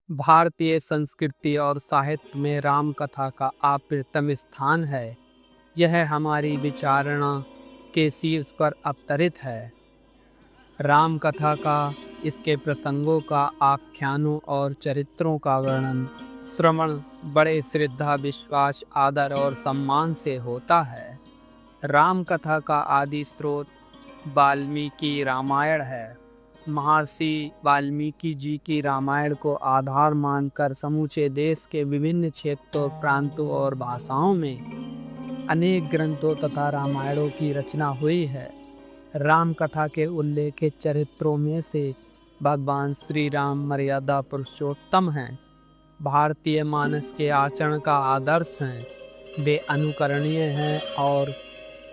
भारतीय संस्कृति और साहित्य में राम कथा का अप्रतिम स्थान है। यह हमारी विचारणा के शीर्ष पर अवतरित है। राम कथा का, इसके प्रसंगों का, आख्यानों और चरित्रों का वर्णन श्रवण बड़े श्रद्धा, विश्वास, आदर और सम्मान से होता है। राम कथा का आदि स्रोत वाल्मीकि रामायण है। महर्षि वाल्मीकि जी की रामायण को आधार मानकर समूचे देश के विभिन्न क्षेत्रों, प्रांतों और भाषाओं में अनेक ग्रंथों तथा रामायणों की रचना हुई है। राम कथा के उल्लेखित चरित्रों में से भगवान श्री राम मर्यादा पुरुषोत्तम हैं, भारतीय मानस के आचरण का आदर्श हैं, वे अनुकरणीय हैं और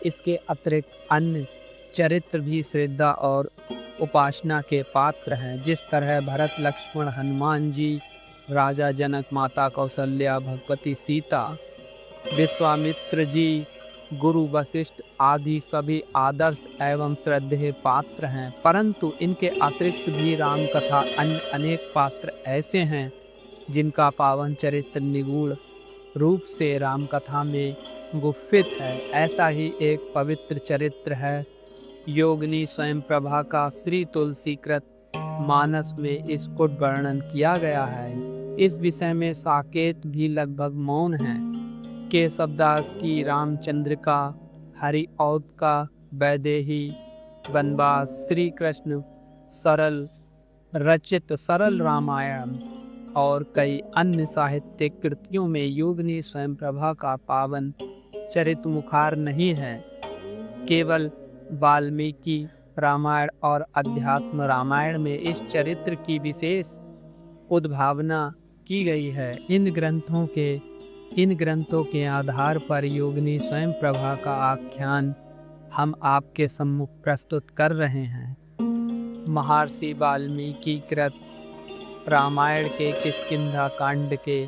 इसके अतिरिक्त अन्य चरित्र भी श्रद्धा और उपासना के पात्र हैं। जिस तरह भरत, लक्ष्मण, हनुमान जी, राजा जनक, माता कौशल्या, भगवती सीता, विश्वामित्र जी, गुरु वशिष्ठ आदि सभी आदर्श एवं श्रद्धेय पात्र हैं, परंतु इनके अतिरिक्त भी राम कथा अन्य अनेक पात्र ऐसे हैं जिनका पावन चरित्र निगूढ़ रूप से राम कथा में गुफित है। ऐसा ही एक पवित्र चरित्र है योगिनी स्वयं प्रभा का। श्री तुलसीकृत मानस में इसको वर्णन किया गया है। इस विषय में साकेत भी लगभग मौन है। केशवदास की रामचंद्रिका, हरिऔध का वैदेही वनवास, श्री कृष्ण सरल रचित सरल रामायण और कई अन्य साहित्यिक कृतियों में योगिनी स्वयं प्रभा का पावन चरित्र मुखार नहीं है। केवल वाल्मीकि रामायण और अध्यात्म रामायण में इस चरित्र की विशेष उद्भावना की गई है। इन ग्रंथों के आधार पर योगिनी स्वयं प्रभा का आख्यान हम आपके सम्मुख प्रस्तुत कर रहे हैं। महर्षि वाल्मीकि कृत रामायण के किष्किंधा कांड के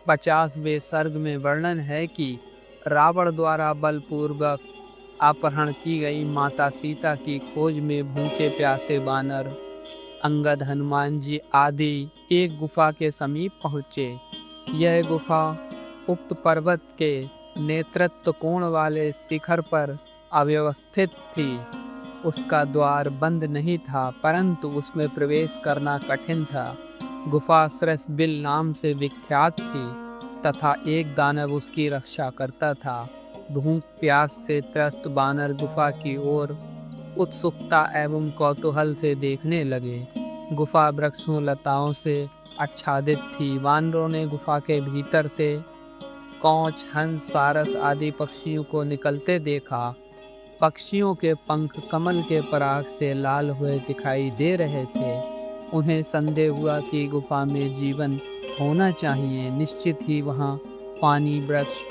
50वें सर्ग में वर्णन है कि रावण द्वारा बलपूर्वक अपहरण की गई माता सीता की खोज में भूखे प्यासे वानर अंगद, हनुमान जी आदि एक गुफा के समीप पहुँचे। यह गुफा उक्त पर्वत के नेतृत्व कोण वाले शिखर पर अव्यवस्थित थी। उसका द्वार बंद नहीं था, परंतु उसमें प्रवेश करना कठिन था। गुफा सरसबिल नाम से विख्यात थी तथा एक दानव उसकी रक्षा करता था। भूख प्यास से त्रस्त वानर गुफा की ओर उत्सुकता एवं कौतूहल से देखने लगे। गुफा वृक्षों लताओं से आच्छादित थी। वानरों ने गुफा के भीतर से कौछ, हंस, सारस आदि पक्षियों को निकलते देखा। पक्षियों के पंख कमल के पराग से लाल हुए दिखाई दे रहे थे। उन्हें संदेह हुआ कि गुफा में जीवन होना चाहिए, निश्चित ही वहाँ पानी, वृक्ष,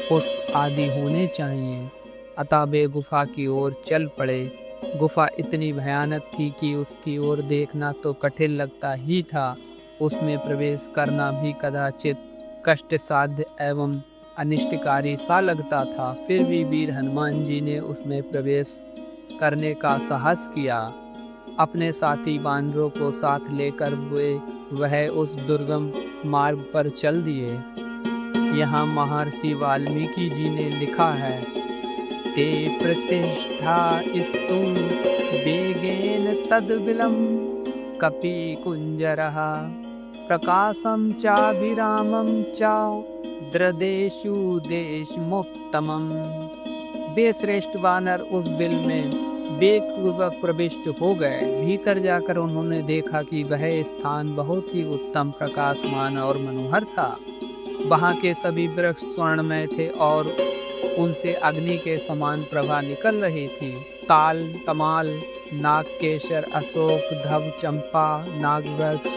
पुष्प आदि होने चाहिए। अतः वे गुफा की ओर चल पड़े। गुफा इतनी भयानक थी कि उसकी ओर देखना तो कठिन लगता ही था, उसमें प्रवेश करना भी कदाचित कष्ट साध्य एवं अनिष्टकारी सा लगता था। फिर भी वीर हनुमान जी ने उसमें प्रवेश करने का साहस किया। अपने साथी वानरों को साथ लेकर वह उस दुर्गम मार्ग पर चल दिए। यहाँ महर्षि वाल्मीकि जी ने लिखा है, ते प्रतिष्ठा स्तु वेगेन तद्विलं कपि कुंजरः प्रकाशं चाभिरामं च द्रदेशु देशमुत्तमम्। वे श्रेष्ठ वानर उस बिल में वेगपूर्वक प्रविष्ट हो गए। भीतर जाकर उन्होंने देखा कि वह स्थान बहुत ही उत्तम, प्रकाशमान और मनोहर था। वहाँ के सभी वृक्ष स्वर्णमय थे और उनसे अग्नि के समान प्रभा निकल रही थी। ताल, तमाल, नागकेसर, अशोक, धव, चंपा, नागवृक्ष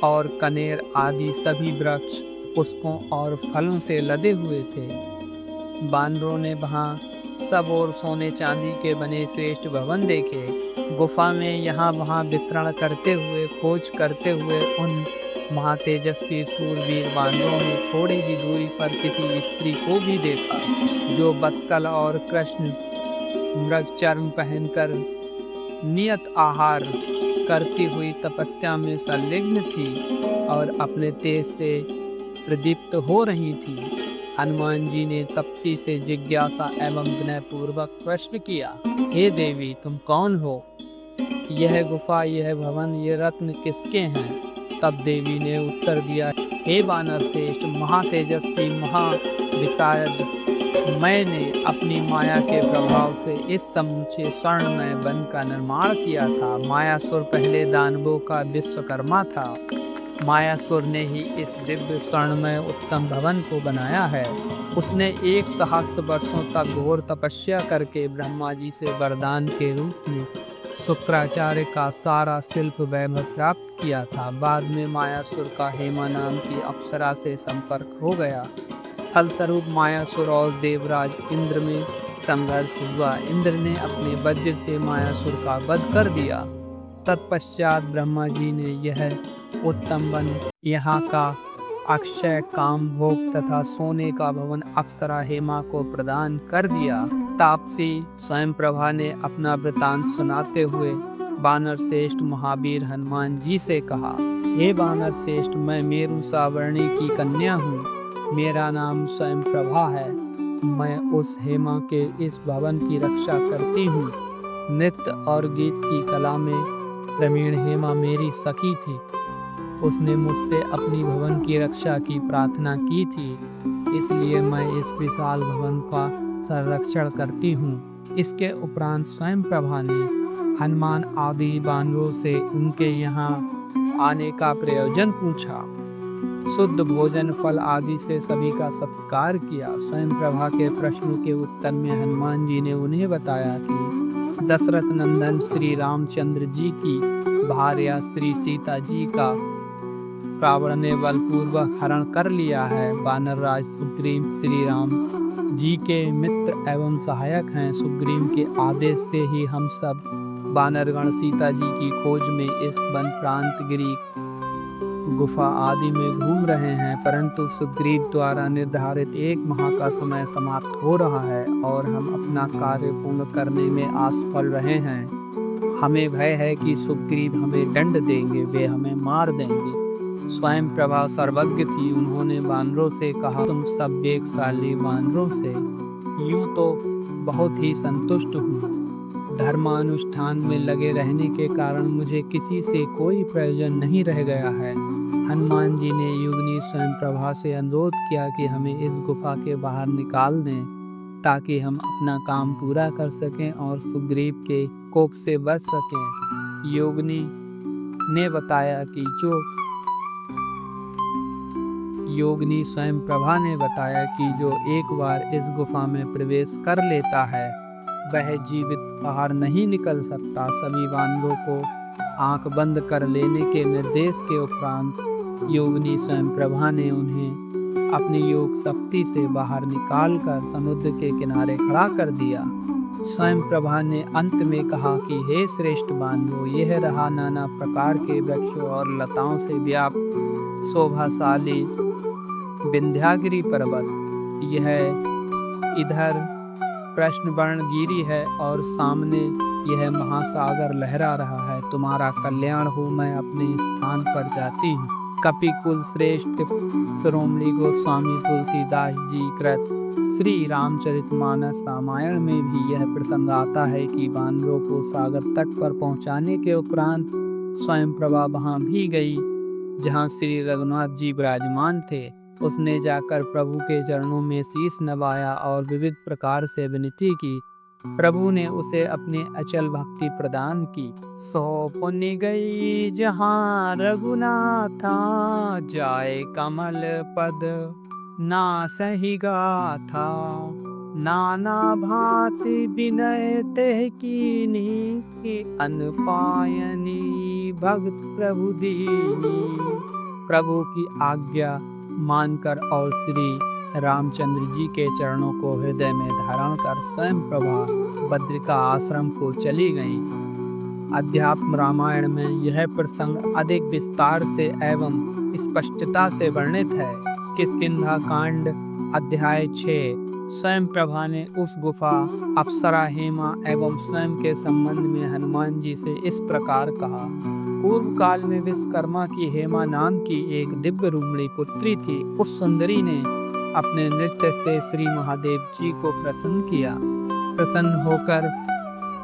और कनेर आदि सभी वृक्ष पुष्पों और फलों से लदे हुए थे। वानरों ने वहाँ सब और सोने चांदी के बने श्रेष्ठ भवन देखे। गुफा में यहाँ वहाँ वितरण करते हुए, खोज करते हुए उन महातेजस्वी शूरवीर वानरों ने थोड़ी ही दूरी पर किसी स्त्री को भी देखा, जो बत्कल और कृष्ण मृग चर्म पहनकर नियत आहार करती हुई तपस्या में संलग्न थी और अपने तेज से प्रदीप्त हो रही थी। हनुमान जी ने तपसी से जिज्ञासा एवं विनयपूर्वक प्रश्न किया, हे देवी, तुम कौन हो? यह गुफा, यह भवन, ये रत्न किसके हैं? तब देवी ने उत्तर दिया, हे वानर श्रेष्ठ, महातेजस्वी महाविशारद, मैंने अपनी माया के प्रभाव से इस समुचे स्वर्णमय वन का निर्माण किया था। मायासुर पहले दानवों का विश्वकर्मा था। मायासुर ने ही इस दिव्य स्वर्णमय उत्तम भवन को बनाया है। उसने 1 सहस्त्र वर्षों तक घोर तपस्या करके ब्रह्मा जी से वरदान के रूप में शुक्राचार्य का सारा शिल्प वैभव प्राप्त किया था। बाद में मायासुर का हेमा नाम की अप्सरा से संपर्क हो गया। फलस्वरूप मायासुर और देवराज इंद्र में संघर्ष हुआ। इंद्र ने अपने वज्र से मायासुर का वध कर दिया। तत्पश्चात ब्रह्मा जी ने यह उत्तम वन, यहाँ का अक्षय काम भोग तथा सोने का भवन अप्सरा हेमा को प्रदान कर दिया। तापसी स्वयं प्रभा ने अपना वृतांत सुनाते हुए वानर श्रेष्ठ महावीर हनुमान जी से कहा, हे वानर श्रेष्ठ, मैं मेरु सावर्णी की कन्या हूँ। मेरा नाम स्वयं प्रभा है। मैं उस हेमा के इस भवन की रक्षा करती हूँ। नृत्य और गीत की कला में प्रवीण हेमा मेरी सखी थी। उसने मुझसे अपनी भवन की रक्षा की प्रार्थना की थी, इसलिए मैं इस विशाल भवन का संरक्षण करती हूँ। इसके उपरांत स्वयं प्रभा ने हनुमान आदि वानरों से उनके यहाँ आने का प्रयोजन पूछा। शुद्ध भोजन, फल आदि से सभी का सत्कार किया। स्वयं प्रभा के प्रश्नों के उत्तर में हनुमान जी ने उन्हें बताया कि दशरथ नंदन श्री रामचंद्र जी की भार्या श्री सीता जी का रावण ने बलपूर्वक हरण कर लिया है। वानर राज सुग्रीव श्री राम जी के मित्र एवं सहायक हैं। सुग्रीव के आदेश से ही हम सब वानरगण सीता जी की खोज में इस वन प्रांत, गिरी, गुफा आदि में घूम रहे हैं, परंतु सुग्रीव द्वारा निर्धारित 1 माह का समय समाप्त हो रहा है और हम अपना कार्य पूर्ण करने में असफल रहे हैं। हमें भय है कि सुग्रीव हमें दंड देंगे, वे हमें मार देंगे। स्वयं प्रभा सर्वज्ञ थी। उन्होंने वानरों से कहा, तुम सब वेगशाली वानरों से यूं तो बहुत ही संतुष्ट हूँ। धर्मानुष्ठान में लगे रहने के कारण मुझे किसी से कोई प्रयोजन नहीं रह गया है। हनुमान जी ने योगिनी स्वयं प्रभा से अनुरोध किया कि हमें इस गुफा के बाहर निकाल दें, ताकि हम अपना काम पूरा कर सकें और सुग्रीव के कोप से बच सकें। योगिनी ने बताया कि योगिनी स्वयं प्रभा ने बताया कि जो एक बार इस गुफा में प्रवेश कर लेता है वह जीवित बाहर नहीं निकल सकता। सभी वानरों को आंख बंद कर लेने के निर्देश के उपरांत योगिनी स्वयं प्रभा ने उन्हें अपनी योग शक्ति से बाहर निकालकर समुद्र के किनारे खड़ा कर दिया। स्वयं प्रभा ने अंत में कहा कि हे श्रेष्ठ वानरों, यह रहा नाना प्रकार के वृक्षों और लताओं से व्याप्त शोभाशाली विंध्यागिरी पर्वत। यह इधर कृष्णवर्ण गिरी है और सामने यह महासागर लहरा रहा है। तुम्हारा कल्याण हो, मैं अपने स्थान पर जाती हूँ। कपिकुल श्रेष्ठ शिरोमणि गोस्वामी तुलसीदास जी कृत श्री रामचरितमानस रामायण में भी यह प्रसंग आता है कि वानरों को सागर तट पर पहुंचाने के उपरांत स्वयं प्रभा वहां भी गई जहां श्री रघुनाथ जी विराजमान थे। उसने जाकर प्रभु के चरणों में शीश नवाया और विविध प्रकार से विनती की। प्रभु ने उसे अपनी अचल भक्ति प्रदान की। सौंपन गई जहाँ रघुनाथा, जाए कमल पद ना सही गाथा। नाना भांति विनय तेह कीनी, अनपायनी भक्त प्रभु दीनी। प्रभु की आज्ञा मानकर और श्री रामचंद्र जी के चरणों को हृदय में धारण कर स्वयं प्रभा बद्रिका आश्रम को चली गईं। अध्यात्म रामायण में यह प्रसंग अधिक विस्तार से एवं स्पष्टता से वर्णित है। किष्किंधा कांड अध्याय 6। स्वयं प्रभा ने उस गुफा, अप्सरा, हेमा एवं स्वयं के संबंध में हनुमान जी से इस प्रकार कहा। पूर्व काल में विश्वकर्मा की हेमा नाम की एक दिव्य रूपणी पुत्री थी। उस सुंदरी ने अपने नृत्य से श्री महादेव जी को प्रसन्न किया। प्रसन्न होकर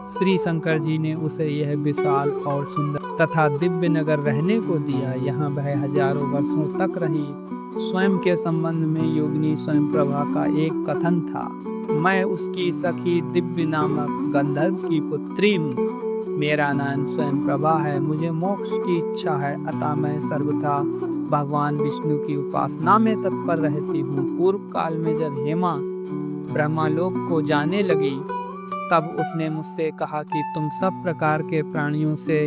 श्री शंकर जी ने उसे यह विशाल और सुंदर तथा दिव्य नगर रहने को दिया। यहाँ वह हजारों वर्षों तक रही। स्वयं के संबंध में योगिनी स्वयं प्रभा का एक कथन था, मैं उसकी सखी दिव्य नामक गंधर्व की पुत्री हूँ। मेरा नाम स्वयं प्रभा है। मुझे मोक्ष की इच्छा है, अतः मैं सर्वथा भगवान विष्णु की उपासना में तत्पर रहती हूँ। पूर्व काल में जब हेमा ब्रह्मलोक को जाने लगी, तब उसने मुझसे कहा कि तुम सब प्रकार के प्राणियों से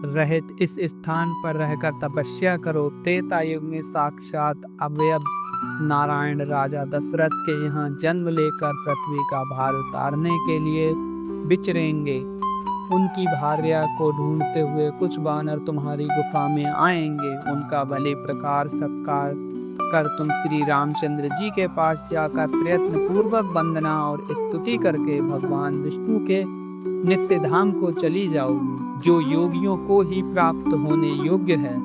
रहित इस स्थान पर रहकर तपस्या करो। त्रेता युग में साक्षात अवयव नारायण राजा दशरथ के यहाँ जन्म लेकर पृथ्वी का भार उतारने के लिए विचरेंगे। उनकी भार्या को ढूंढते हुए कुछ वानर तुम्हारी गुफा में आएंगे। उनका भले प्रकार सत्कार कर तुम श्री रामचंद्र जी के पास जाकर प्रयत्न पूर्वक वंदना और स्तुति करके भगवान विष्णु के नित्य धाम को चली जाओगी, जो योगियों को ही प्राप्त होने योग्य है।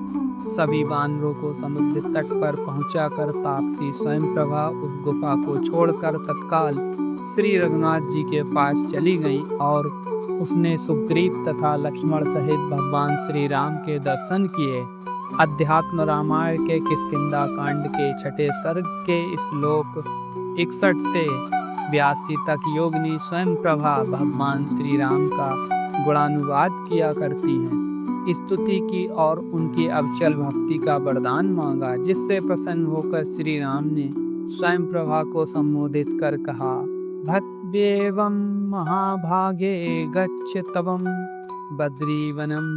सभी वानरों को समुद्र तट पर पहुंचाकर तापसी स्वयं प्रभा उस गुफा को छोड़कर तत्काल श्री रघुनाथ जी के पास चली गई और उसने सुग्रीव तथा लक्ष्मण सहित भगवान श्री राम के दर्शन किए। अध्यात्म रामायण के किष्किंधा कांड के 6ठे सर्ग के श्लोक 61 से 82 तक योगिनी स्वयं प्रभा भगवान श्री राम का गुणानुवाद किया करती हैं। स्तुति की और उनकी अविचल भक्ति का वरदान मांगा, जिससे प्रसन्न होकर श्री राम ने स्वयं प्रभा को संबोधित कर कहा, भक्त्येवं महाभागे गच्छ तवं बद्रीवनं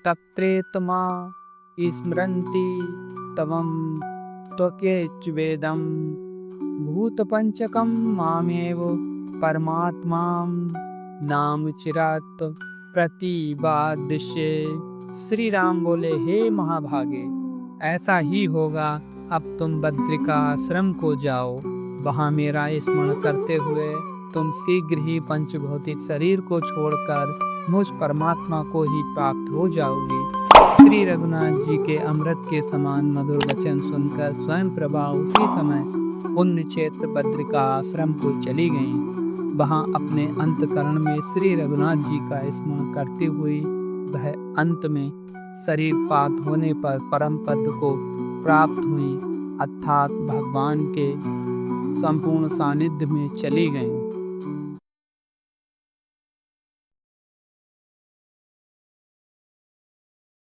तत्रेतमा स्मरन्ति तवं त्वकेच्वेदं भूतपंचकं मामेव परमात्मां नाम चिरात् प्रतिपादिष्ये। श्री राम बोले, हे महाभागे, ऐसा ही होगा। अब तुम बद्रिका आश्रम को जाओ। वहाँ मेरा स्मरण करते हुए तुम शीघ्र ही पंचभौतिक शरीर को छोड़कर मुझ परमात्मा को ही प्राप्त हो जाओगे। श्री रघुनाथ जी के अमृत के समान मधुर वचन सुनकर स्वयं प्रभा उसी समय पुण्य क्षेत्र बद्रिका आश्रम को चली गईं। वहाँ अपने अंतकरण में श्री रघुनाथ जी का स्मरण करती हुई वह अंत में शरीर पात होने पर परम पद को प्राप्त हुई, अर्थात भगवान के संपूर्ण सानिध्य में चली गईं।